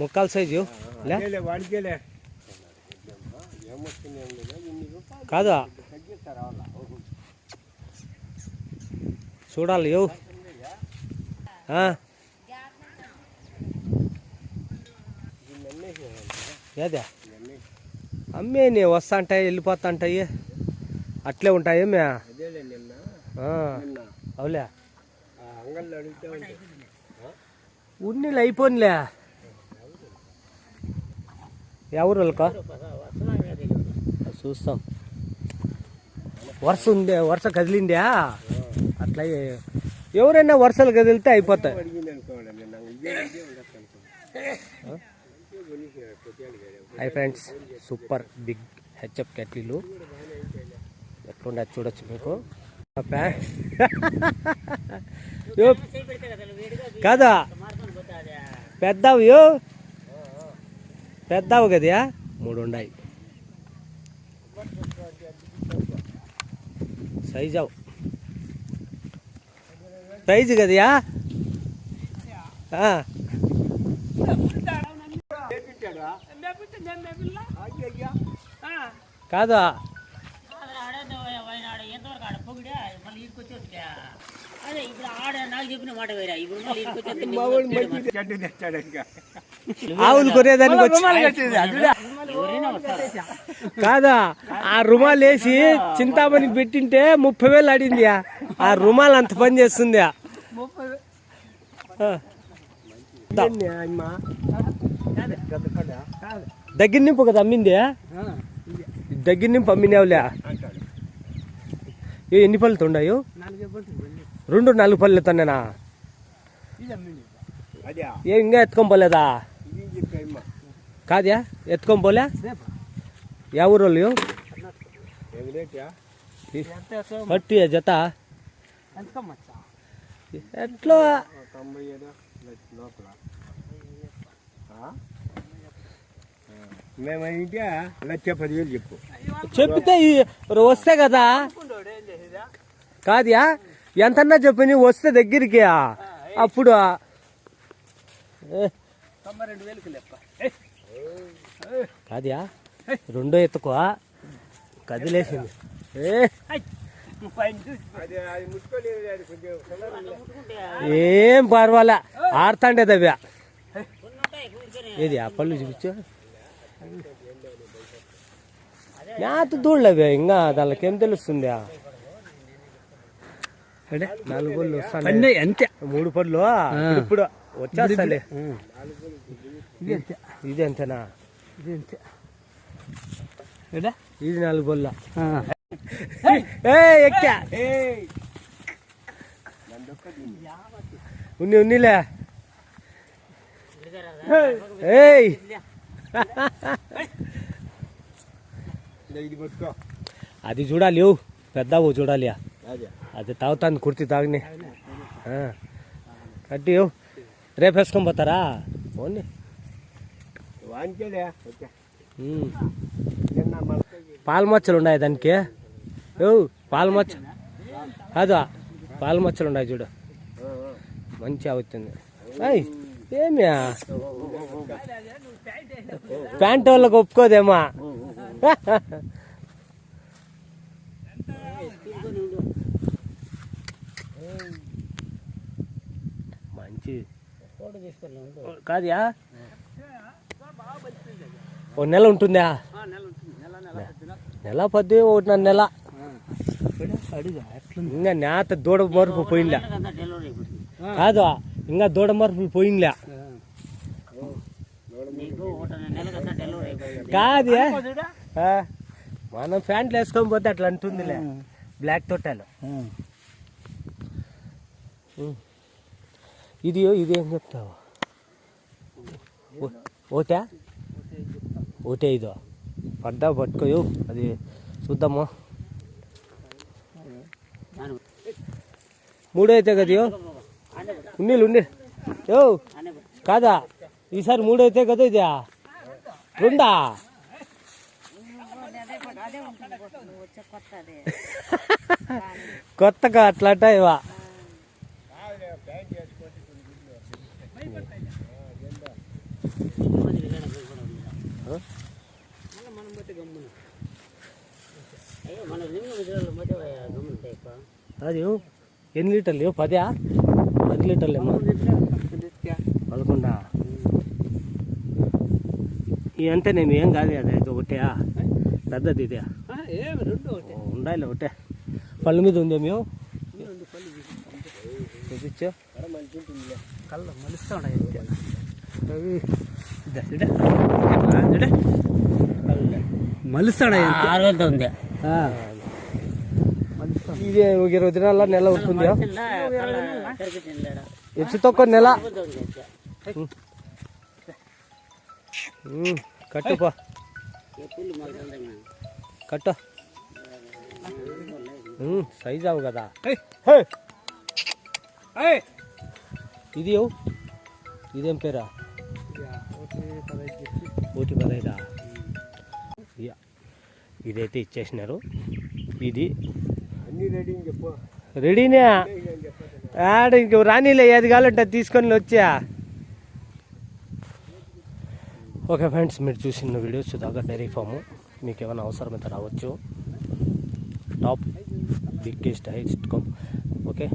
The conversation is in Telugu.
ముక్కాల సైజు కాదా చూడాలి ఏదే అమ్మేని వస్తాంటాయి వెళ్ళిపోతాంటాయి అట్లే ఉంటాయి మే అవులే ఉన్నీళ్ళు అయిపోయిలే ఎవరు వాళ్ళక చూస్తాం వర్ష ఉందే వర్ష కదిలిందా అట్లా ఎవరైనా వర్షాలు కదిలితే అయిపోతాయి hi friends super big HF కెట్లీలు ఎట్లుండే చూడొచ్చు మీకు కాదా పెద్దవు కదా 3 ఉన్నాయి సైజు కదయా కాదా ఆవులు కొనేదానికి వచ్చి కాదా ఆ రుమాలు వేసి చింతామణికి పెట్టింటే 30,000 ఆడింది ఆ రుమాలు అంత పని చేస్తుంది దగ్గర నింపు కదా అమ్మింది దగ్గర నింపు అమ్మినావులే ఎన్ని పళ్ళుతో ఉన్నాయో 4 పళ్ళు తనేనా ఇంకా ఎత్తుకొని పోలేదా కాదా ఎత్తుకొని పోలే ఎవరు వాళ్ళు పట్టి జత ఎట్లా మేమైతే 1,10,000 చెప్పు చెప్తే వస్తే కదా కాదా ఎంతన్నా చెప్పు నీ వస్తే దగ్గరికి అప్పుడు 92,000 కాదా రెండో ఎత్తుకో కదిలేసింది ఏం పర్వాలే ఆడుతాండేది అవి ఏది ఆ పళ్ళు చూపించు నాతో దూడలేవి ఇంకా దానికేం తెలుస్తుంది 4 పళ్ళు వస్తాయి అంతే 3 పళ్ళు ఇప్పుడు వచ్చేస్తాలే ఇది అంతేనా ఇది 4 పళ్ళ ఎక్కా ఉన్నీలే అది చూడాలి పెద్దవు చూడాలి అది తాగుతాంది కుర్తి తాగిని కట్టి రేపు వేసుకొని పోతారా ఓన్లీ పాల మచ్చలు ఉన్నాయి దానికి పాల మచ్చ కాదు పాల మచ్చలు ఉన్నాయి చూడు మంచిగా అవుతుంది ఏమి ప్యాంట్ వాళ్ళకి ఒప్పుకోదేమా మంచి కాదా 1 నెల ఉంటుందా నెల 10 1 నెల ఇంకా నేత దూడ మరుపు పోయిందా కాదు ఇంకా దూడ మరుపులు పోయిందా కాదు మనం ప్యాంట్లు వేసుకొని పోతే అట్లా అంటుందిలే బ్లాక్ తొట్టాలు ఇది ఏం చెప్తావు ఒకటే ఇదో పడ్డా పట్టుకోయు అది చూద్దాము 3 అయితే కదా ఉన్నీళ్ళు కాదా ఈసారి 3 అయితే కదా ఇది 2 కొత్తగా అట్లా ఇవా చెప్తున్నారు. అది ఎన్ని లీటర్లు 10 లీటర్లు ఏమో 11. ఈ అంటే నేను ఏం కాదు అది అయితే ఒకటే పెద్దది ఇదే ఉండాలి ఒకటే. పళ్ళ మీద ఉందేమో చూపించు. కళ్ళ మలుస్తా ఉన్నాయి మలుస్తాడా ఉంది. ఇది ఒక 20 దినాల నెల ఉంటుంది. ఎచ్చు తక్కువ నెల కట్టుపా కట్టు సైజ్ అవు కదా. ఇది ఇదేం పేరా? 115. ఇదైతే ఇచ్చేసినారు. ఇది అన్ని రెడీ అని చెప్పు. రెడీనే ఆడ ఇంక రానీలే, ఏది కావాలంటే తీసుకొని వచ్చా. ఓకే ఫ్రెండ్స్, మీరు చూసిన వీడియో సుధాకర్ డైరీ ఫాము. మీకు ఏమైనా అవసరమైతే రావచ్చు. Top biggest highest come. Okay.